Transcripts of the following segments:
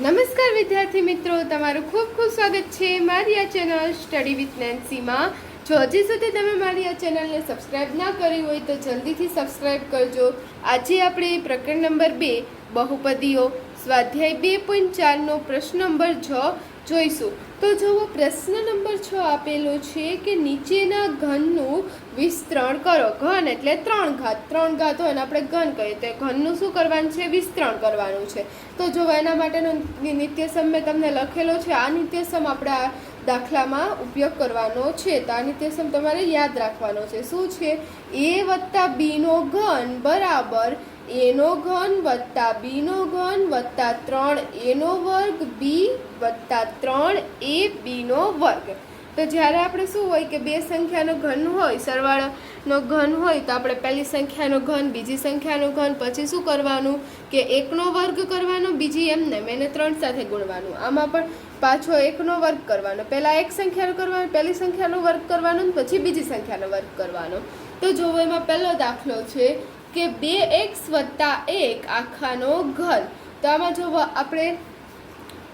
નમસ્કાર વિદ્યાર્થી મિત્રો, તમારું ખૂબ ખૂબ સ્વાગત છે મારી આ ચેનલ સ્ટડી વિથ નેન્સીમાં. જો હજી સુધી તમે મારી આ ચેનલને સબસ્ક્રાઇબ ના કરી હોય તો જલ્દીથી સબસ્ક્રાઇબ કરજો. આજે આપણે પ્રકરણ નંબર 2 બહુપદીઓ સ્વાધ્યાય 2.4નો પ્રશ્ન નંબર 6 જોઈશું. તો જુઓ, પ્રશ્ન નંબર 6 આપેલો છે કે નીચેના ઘનનું વિસ્તરણ કરો. ઘન એટલે 3 ઘાત. 3 ઘાત હોય ને આપણે ઘન કહીએ તો ઘનનું શું કરવાનું છે? વિસ્તરણ કરવાનું છે. તો જો એના માટેનો નિત્યસમ મેં તમને લખેલો છે. આ નિત્યસમ આપણે આ દાખલામાં ઉપયોગ કરવાનો છે. તો આ નિત્યસમ તમારે યાદ રાખવાનો છે. શું છે? a વત્તા બીનો ઘન બરાબર એનો ઘન વત્તા બીનો ઘન વત્તા 3a નો વર્ગ બી વત્તા 3a બીનો વર્ગ. તો જ્યારે આપણે શું હોય કે બે સંખ્યાનો ઘન હોય, સરવાળાનો ઘન હોય, તો આપણે પહેલી સંખ્યાનો ઘન, બીજી સંખ્યાનો ઘન, પછી શું કરવાનું કે એકનો વર્ગ કરવાનો, બીજી એમને એને 3 સાથે ગુણવાનું. આમાં પણ પાછો એકનો વર્ગ કરવાનો. પહેલાં એક સંખ્યાનો કરવાનો, પહેલી સંખ્યાનો વર્ગ કરવાનો, પછી બીજી સંખ્યાનો વર્ગ કરવાનો. તો જો એમાં પહેલો દાખલો છે કે 2x વત્તા 1 આખાનો ઘન. તો આમાં જો આપણે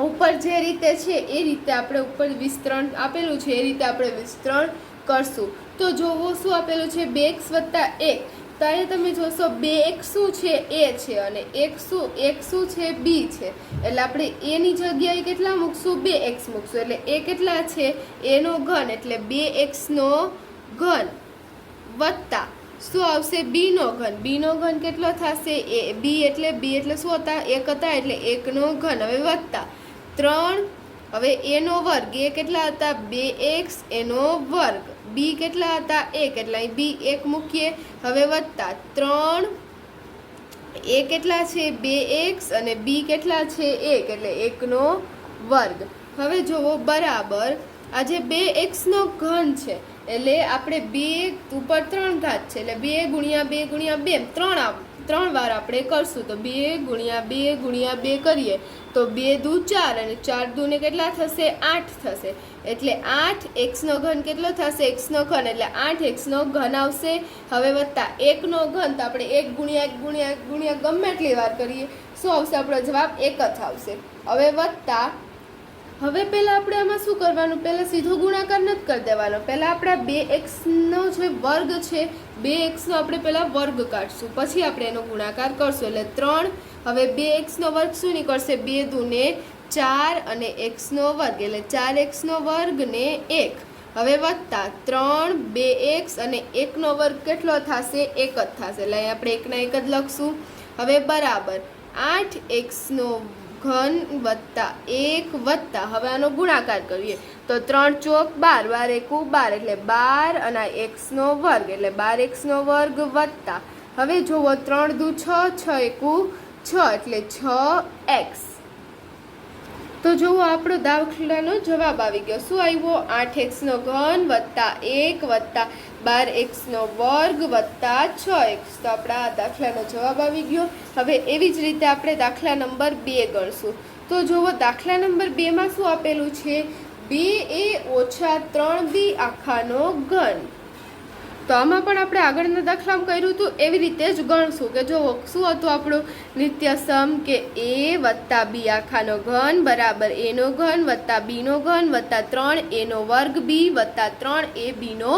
ઉપર જે રીતે છે એ રીતે આપણે ઉપર વિસ્તરણ આપેલું છે એ રીતે આપણે વિસ્તરણ કરશું. તો જોવો શું આપેલું છે? 2x વત્તા 1. તો અહીંયા તમે જોશો 2x શું છે? a છે, અને 1 શું છે? b છે. એટલે આપણે a ની જગ્યાએ કેટલા મૂકશું? 2x મૂકશું. એટલે a કેટલા છે? a નો ઘન એટલે 2x નો ઘન વત્તા શું આવશે? b નો ઘન. b નો ઘન કેટલો થશે? b એટલે શું હતા? 1 હતા એટલે 1 નો ઘન. હવે વત્તા 3. હવે a નો વર્ગ. a કેટલા હતા? 2x એનો વર્ગ. b કેટલા હતા? 1 એટલે અહીં b 1 મૂકીએ. હવે વત્તા 3. a કેટલા છે? 2x અને b કેટલા છે? 1 એટલે 1 નો વર્ગ. હવે જુઓ બરાબર આ જે 2x નો ઘન છે એટલે આપણે 2 ઉપર 3 ઘાત છે એટલે 2 ગુણ્યા 2 ગુણ્યા 2 ત્રણ વાર આપણે કરશું. તો 2 ગુણ્યા 2 ગુણ્યા 2 કરીએ તો 2 દુ 4 અને 4 દુ ને કેટલા થશે? 8 થશે. એટલે 8 x નો ઘન કેટલો થશે? x નો ઘન એટલે 8x નો ઘન આવશે. હવે વત્તા 1 નો ઘન. તો આપણે 1 ગુણ્યા 1 ગુણ્યા 1 ગુણ્યા ગમે એટલી વાર કરીએ શું આવશે? આપણો જવાબ 1 જ આવશે. હવે વત્તા હવે પહેલાં આપણે આમાં શું કરવાનું? પહેલાં સીધો ગુણાકાર નથી કરી દેવાનો. પહેલાં આપણા 2x નો જે વર્ગ છે 2x નો આપણે પહેલાં વર્ગ કાઢશું, પછી આપણે એનો ગુણાકાર કરશું. એટલે 3. હવે 2x નો વર્ગ શું નીકળશે? 2 દુને 4 અને x નો વર્ગ એટલે 4x નો વર્ગ ને 1. હવે વત્તા 3 2x અને 1 નો વર્ગ કેટલો થશે? 1 જ થશે. એટલે અહીં આપણે 1 ના 1 જ લખશું. હવે બરાબર 8x નો ઘન વત્તા 1 વત્તા હવે આનો ગુણાકાર કરીએ તો 3 ચોક 12, 12 એકુ 12 એટલે 12 અને x નો વર્ગ એટલે 12x નો વર્ગ વત્તા હવે જુઓ 3 દુ 6, 6 એકુ 6 એટલે 6x. તો જુઓ આપણો દાખલાનો જવાબ આવી ગયો. શું આવ્યો? 8x નો ઘન વત્તા 1 વત્તા 12x નો વર્ગ વત્તા 6x. તો આપણા આ દાખલાનો જવાબ આવી ગયો. હવે એવી જ રીતે આપણે દાખલા નંબર 2 ગણશું. તો જુઓ દાખલા નંબર 2માં શું આપેલું છે? 2a ઓછા 3b આખાનો ઘન. તો આમાં પણ આપણે આગળના દાખલામાં કર્યું હતું એવી રીતે જ ગણશું. કે જુઓ શું હતું આપણું નિત્યસમ કે a વત્તા b આખાનો ઘન બરાબર a નો ઘન વત્તા b નો ઘન વત્તા 3a નો વર્ગ b વત્તા 3a b નો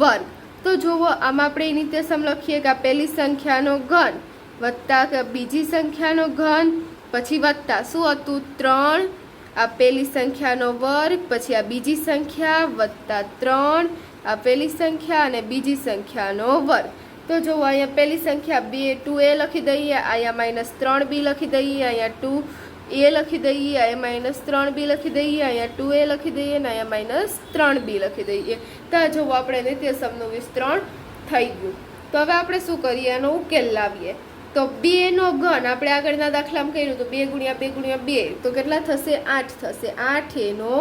વર્ગ. તો જુઓ આમાં આપણે નિત્યસમ લખીએ કે આ પહેલી સંખ્યાનો ઘન વત્તા કે બીજી સંખ્યાનો ઘન પછી વત્તા શું હતું? 3 આ પહેલી સંખ્યાનો વર્ગ પછી આ બીજી સંખ્યા વત્તા 3 આ પહેલી સંખ્યા અને બીજી સંખ્યાનો વર્ગ. તો જુઓ અહીંયા પહેલી સંખ્યા 2a લખી દઈએ, અહીંયા -3b લખી દઈએ, અહીંયા 2a લખી દઈએ, અહીંયા -3b લખી દઈએ, અહીંયા 2a લખી દઈએ અને અહીંયા -3b લખી દઈએ. તો જુઓ આપણે નિત્યસમનું વિસ્તરણ થઈ ગયું. તો હવે આપણે શું કરીએ? એનો ઉકેલ લાવીએ. તો 2 નો ઘન આપણે આગળના દાખલામાં કર્યું તો 2 ગુણ્યા 2 ગુણ્યા 2 તો કેટલા થશે? 8 થશે. 8a નો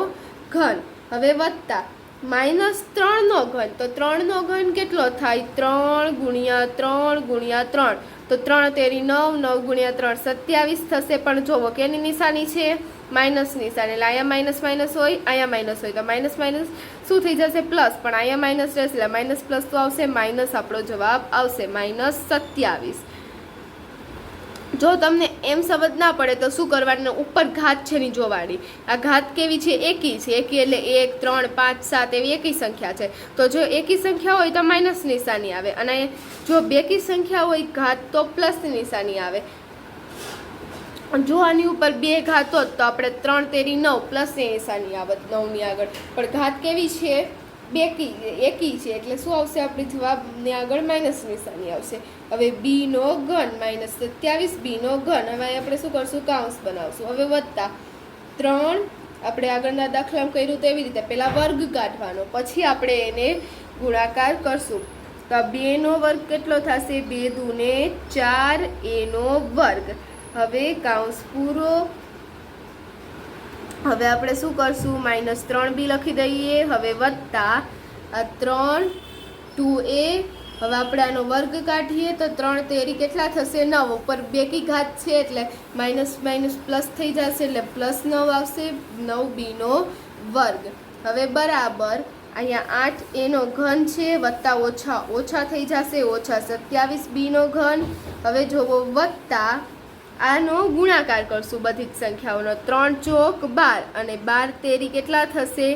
ઘન. હવે વત્તા -3 નો ઘન. તો 3 નો ઘન કેટલો થાય? 3 ગુણ્યા 3 ગુણ્યા 3 તો 3 તેરી 9, 9 ગુણ્યા 3 27 થશે. પણ જુઓ કેની નિશાની છે? માઇનસ નિશાની. એટલે અહીંયા માઇનસ માઇનસ હોય, અહીંયા માઇનસ હોય તો માઇનસ માઇનસ શું થઈ જશે? પ્લસ. પણ અહીંયા માઇનસ રહેશે એટલે માઇનસ પ્લસ તો આવશે, માઇનસ આપણો જવાબ આવશે -27. જો તમને એમ સમજ ના પડે તો શું કરવાનું, ઉપર ઘાત છે ની જોવાની. આ ઘાત કેવી છે? એકી છે. એકી એટલે 1, 3, 5, 7 એવી એકી સંખ્યા છે. તો જો એકી સંખ્યા હોય તો માઇનસ નિશાની આવે, અને જો બેકી સંખ્યા હોય ઘાત તો પ્લસની નિશાની આવે. જો આની ઉપર 2 ઘાત હોત તો આપણે 3 તેરી 9 પ્લસની નિશાની આવત 9ની આગળ. પણ ઘાત કેવી છે? એકી છે, એટલે શું આવશે? આપણે જવાબની આગળ માઇનસ નિશાની આવશે. હવે બી નો ઘન માઇનસ 27 બી નો ઘન. હવે આપણે શું કરશું? કૌંસ બનાવશું. હવે વત્તા 3, આપણે આગળના દાખલામાં કર્યું તેવી રીતે પહેલા વર્ગ કાઢવાનો, પછી આપણે એને ગુણાકાર કરશું. તો 2 નો વર્ગ કેટલો થશે? 2 દૂને 4 a નો વર્ગ. હવે કૌંસ પૂરો. હવે આપણે શું કરશું? -3b લખી દઈએ. હવે વત્તા 3 2a. હવે આપણે આનો વર્ગ કાઢીએ તો 3 તેરી કેટલા થશે? 9. ઉપર બેકી ઘાત છે એટલે માઇનસ માઇનસ પ્લસ થઈ જશે, એટલે +9 આવશે. 9b નો વર્ગ. હવે બરાબર અહીંયા 8 a નો ઘન છે, વત્તા ઓછા ઓછા થઈ જશે, ઓછા 27b નો ઘન. હવે જોવો વત્તા આનો ગુણાકાર કરશું બધી જ સંખ્યાઓનો. 3 ચોક 12 અને 12 તેરી કેટલા થશે?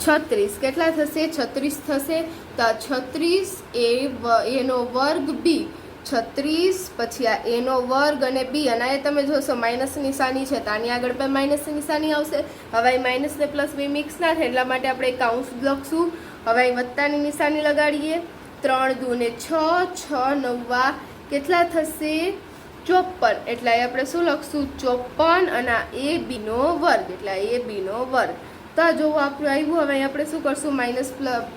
36. કેટલા થશે? 36 થશે. તો 36 a નો વર્ગ b. 36 પછી આ a નો વર્ગ અને b, અને આ તમે જોશો માઇનસ નિશાની છે તો આની આગળ પણ માઇનસ નિશાની આવશે. હવે માઇનસ ને પ્લસ બે મિક્સ ના થાય એટલા માટે આપણે કૌંસ લખશું. હવે વત્તાની નિશાની લગાડીએ. 3 દૂને 6 6 9 કેટલા થશે? 54. એટલે આપણે શું લખશું? 54 અને a b નો વર્ગ, એટલે a b નો વર્ગ. તો જો આપણું આવ્યું. હવે આપણે શું કરશું? માઇનસ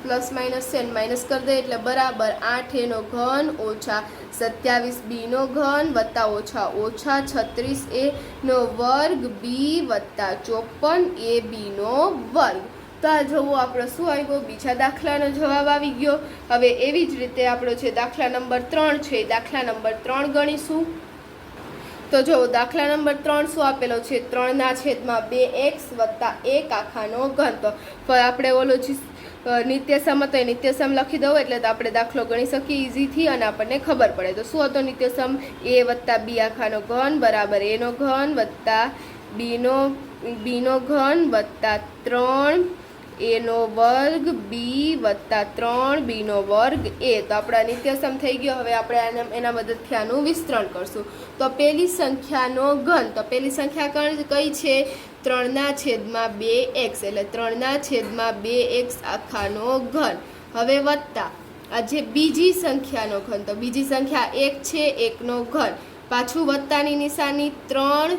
પ્લસ માઇનસ છે, માઇનસ કરી દઈએ એટલે બરાબર 8 a નો ઘન ઓછા 27 b નો ઘન વત્તા ઓછા ઓછા 36 a નો વર્ગ b વત્તા 54 a b નો વર્ગ. તો આ જોવો આપણો શું આવ્યો? બીજા દાખલાનો જવાબ આવી ગયો. હવે એવી જ રીતે આપણો છે દાખલા નંબર 3 છે, દાખલા નંબર 3 ગણીશું. તો જો દાખલા નંબર 3 શું આપેલો છે? 3/2x વત્તા 1 આખાનો ઘન. તો આપણે ઓલો નિત્યસમ હતો એ નિત્યસમ લખી દઉં એટલે તો આપણે દાખલો ગણી શકીએ ઇઝીથી અને આપણને ખબર પડે. તો શું હતો નિત્યસમ? a વત્તા b આખાનો ઘન બરાબર a નો ઘન વત્તા b નો ઘન વત્તા 3 a નો વર્ગ b વત્તા 3 b નો વર્ગ a. તો આપણા નિત્યસમ થઈ ગયો. હવે આપણે એના મદદથી આનું વિસ્તરણ કરશું. તો પહેલી સંખ્યાનો ઘન, તો પહેલી સંખ્યા કઈ છે? 3/2x, એટલે 3/2x આખાનો ઘન. હવે વત્તા આ જે બીજી સંખ્યાનો ઘન, તો બીજી સંખ્યા 1 છે, 1 નો ઘન. પાછું વત્તાની નિશાની 3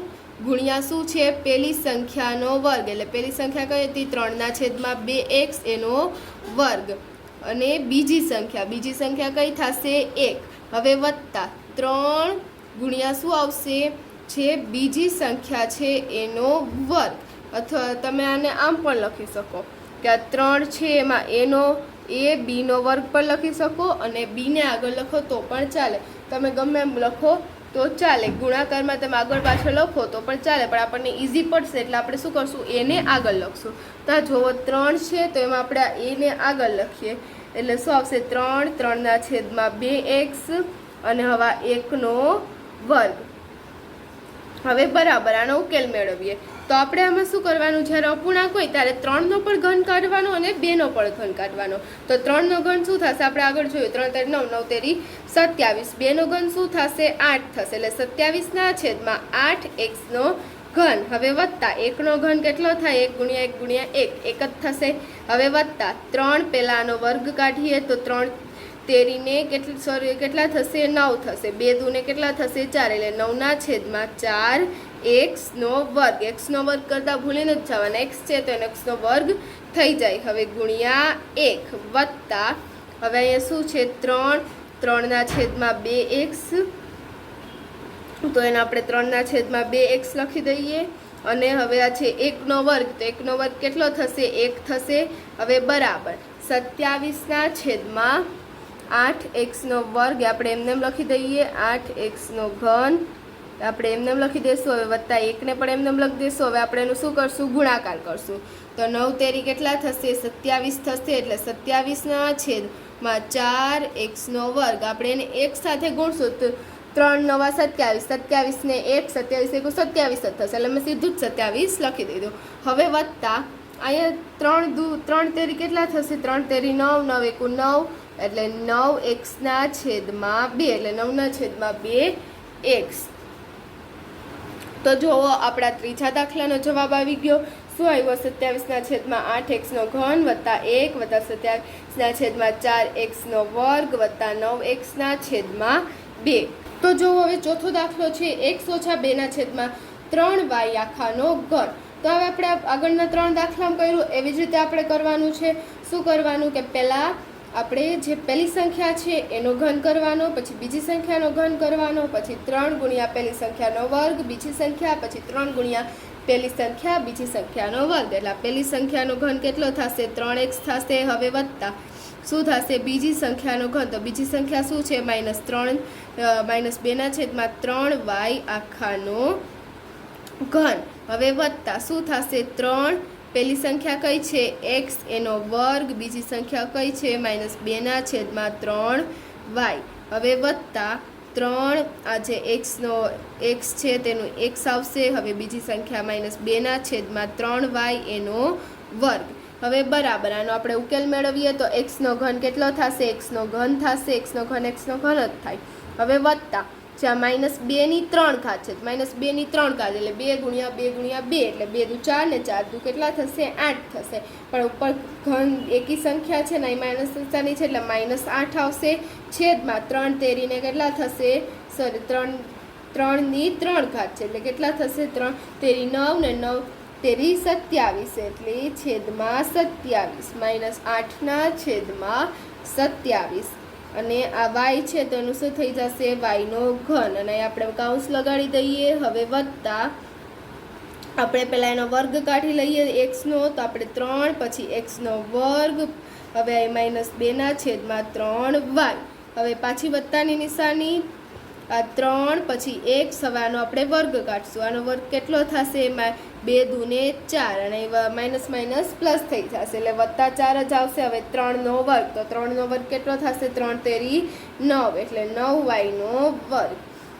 ગુણ્યા શું છે? પહેલી સંખ્યાનો વર્ગ, એટલે પહેલી સંખ્યા કઈ હતી? 3/2x એનો વર્ગ. અને બીજી સંખ્યા કઈ થશે? 1. હવે વત્તા 3 ગુણ્યા શું આવશે? જે બીજી સંખ્યા છે એનો વર્ગ. અથવા તમે આને આમ પણ લખી શકો કે આ 3 છે એમાં b નો વર્ગ પણ લખી શકો અને b ને આગળ લખો તો પણ ચાલે. તમે ગમે એમ લખો તો ચાલે. ગુણાકારમાં તમે આગળ પાછળ લખો તો પણ ચાલે, પણ આપણને ઇઝી પડશે એટલે આપણે શું કરશું? એને આગળ લખશું. તો આ જોવો 3 છે તો એમાં આપણે આ એને આગળ લખીએ એટલે શું આવશે? 3 3/2x અને હવે 1 નો વર્ગ. હવે બરાબર આનો ઉકેલ મેળવીએ. તો આપણે આમાં શું કરવાનું? જ્યારે અપૂર્ણાંક હોય ત્યારે 3 નો પણ ઘન કાઢવાનો અને 2 નો પણ ઘન કાઢવાનો. તો 3 નો ઘન શું થશે? આપણે આગળ જોયું 3 તેરી 9 9 તેરી 27. 2 નો ઘન શું થશે? 8 થશે, એટલે 27/8x નો ઘન. હવે વત્તા 1 નો ઘન કેટલો થાય? 1 ગુણ્યા 1 ગુણ્યા 1 1 જ થશે. હવે વત્તા 3 પહેલા આનો વર્ગ કાઢીએ તો 3 તેરીને કેટલા થશે? 9 થશે. 2 દૂને કેટલા થશે? 4, એટલે 9/4 x નો વર્ગ. x નો વર્ગ કરતાં ભૂલીને જ જવાના, x છે તો એનો x નો વર્ગ થઈ જાય. હવે ગુણ્યા 1 વત્તા હવે અહીંયા શું છે? 3/2x, તો એને આપણે 3/2x લખી દઈએ. અને હવે આ છે 1 નો વર્ગ, તો 1 નો વર્ગ કેટલો થશે? 1 થશે. હવે બરાબર 27/8x નો વર્ગ આપણે એમને લખી દઈએ. 8x નો ઘન આપણે એમને લખી દઈશું. હવે વત્તા 1 ને પણ એમને લખી દઈશું. હવે આપણે એનું શું કરશું? ગુણાકાર કરશું. તો 9 તેરી કેટલા થશે? 27 થશે, એટલે 27/4x નો વર્ગ. આપણે એને 1 સાથે ગુણશું 3 નવા 27, 27 ને 1, 27 એકુ 27 જ થશે, એટલે મેં સીધું જ 27 લખી દીધું. હવે વત્તા અહીંયા 3 તેરી કેટલા થશે? 3 તેરી 9, 9 એકુ 9, એટલે 9x ના છેદમાં 2, એટલે 9 ના છેદમાં 2x. તો જુઓ આપણા ત્રીજા દાખલાનો જવાબ આવી ગયો. શું આવ્યો? 27 ના છેદમાં 8x નો ઘન વત્તા 1 વત્તા 27 ના છેદમાં 4x નો વર્ગ વત્તા 9x ના છેદમાં 2. તો જુઓ હવે ચોથો દાખલો છે x ઓછા 2 ના છેદમાં 3y આખાનો ઘન. તો હવે આપણે આગળના 3 દાખલામાં કર્યું એવી જ રીતે આપણે કરવાનું છે. શું કરવાનું કે પહેલાં આપણે જે પહેલી સંખ્યા છે એનો ઘન કરવાનો, પછી બીજી સંખ્યાનો ઘન કરવાનો, પછી 3 ગુણ્યા પહેલી સંખ્યાનો વર્ગ બીજી સંખ્યા, પછી 3 ગુણ્યા પહેલી સંખ્યા બીજી સંખ્યાનો વર્ગ. એટલે પહેલી સંખ્યાનો ઘન કેટલો થશે? 3x થશે. હવે વત્તા શું થશે? બીજી સંખ્યાનો ઘન. તો બીજી સંખ્યા શું છે? -3 -2 ના છેદમાં 3y આખાનો ઘન. હવે વત્તા શું થશે? 3 પહેલી સંખ્યા કઈ છે? x એનો વર્ગ, બીજી સંખ્યા કઈ છે? -2 ના છેદમાં 3y. હવે વત્તા 3 આ જે x છે તેનું x આવશે. હવે બીજી સંખ્યા -2 ના છેદમાં 3y એનો વર્ગ. હવે બરાબર આનો આપણે ઉકેલ મેળવીએ તો x નો ઘન કેટલો થશે? x નો ઘન થશે. x નો ઘન જ થાય. હવે વત્તા જ્યાં -2 ની 3 ઘાત છે, -2 ની 3 ઘાત એટલે 2 ગુણ્યા 2 ગુણ્યા 2, એટલે 2 દુ 4 ને 4 દુ કેટલા થશે? 8 થશે. પણ ઉપર ઘન એકી સંખ્યા છે ને એ માઇનસ સંખ્યાની છે એટલે -8 આવશે. છેદમાં 3 તેરીને કેટલા થશે? સોરી 3 ની 3 ઘાત છે એટલે કેટલા થશે? 3 તેરી 9 ને 9 તેરી 27, એટલે છેદમાં 27 -8 ના છેદમાં 27. અને આ y છે તો એનું શું થઈ જશે? y નો ઘન. અને આપણે કાઉન્સ લગાડી દઈએ. હવે વત્તા આપણે પહેલાં એનો વર્ગ કાઢી લઈએ x નો, તો આપણે 3 પછી x નો વર્ગ, હવે -2 ના છેદમાં 3y. હવે પાછી વત્તાની નિશાની, આ 3 પછી x, હવે આનો આપણે વર્ગ કાઢશું. આનો વર્ગ કેટલો થશે? 2 દુને 4, અને માઇનસ માઇનસ પ્લસ થઈ જશે એટલે વત્તા 4 જ આવશે. હવે 3 નો વર્ગ, તો 3 નો વર્ગ કેટલો થશે? 3 તેરી 9, એટલે 9y નો વર્ગ.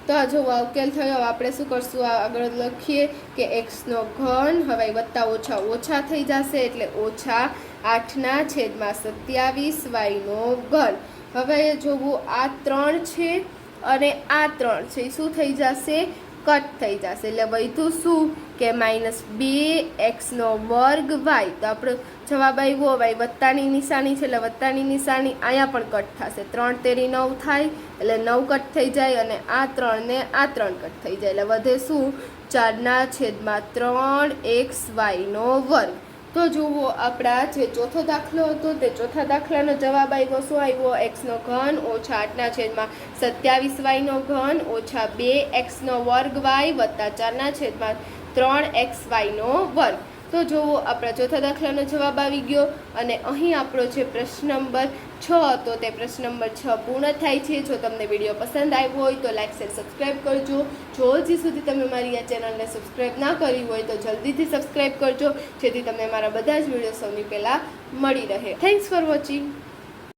તો આ જો ઉકેલ થયો. આપણે શું કરશું? આગળ લખીએ કે x નો ઘન, હવે વત્તા ઓછા ઓછા થઈ જશે એટલે -8 ના છેદમાં 27y નો ઘન. હવે જોવું આ 3 છે અને આ 3 છે, શું થઈ જશે? કટ થઈ જશે. એટલે વધ્યું શું કે -2x નો વર્ગ y. તો આપણો જવાબ આવ્યો y. વત્તાની નિશાની છે એટલે વત્તાની નિશાની અહીંયા પણ કટ થશે. 3 તેરી 9 થાય એટલે 9 કટ થઈ જાય, અને આ 3 ને આ 3 કટ થઈ જાય એટલે વધે શું? 4 ના છેદમાં 3xy નો વર્ગ. તો જુઓ આપણા જે ચોથો દાખલો હતો તે ચોથા દાખલાનો જવાબ આવ્યો. શું આવ્યો? x નો ઘન -8 ના છેદમાં 27y નો ઘન ઓછા 2x નો વર્ગ y વત્તા 4 ના છેદમાં 3xy નો વર્ગ. તો જુઓ આપણા ચોથા દાખલાનો જવાબ આવી ગયો. અને અહીં આપણો જે પ્રશ્ન નંબર 6 હતો તે પ્રશ્ન નંબર 6 પૂર્ણ થાય છે. જો તમને વિડીયો પસંદ આવ્યો હોય તો લાઈક શેર સબસ્ક્રાઈબ કરજો. જો હજી સુધી તમે મારી આ ચેનલને સબસ્ક્રાઈબ ના કરી હોય તો જલ્દીથી સબસ્ક્રાઈબ કરજો, જેથી તમને મારા બધા જ વિડીયો સૌથી પહેલાં મળી રહે. Thanks for watching.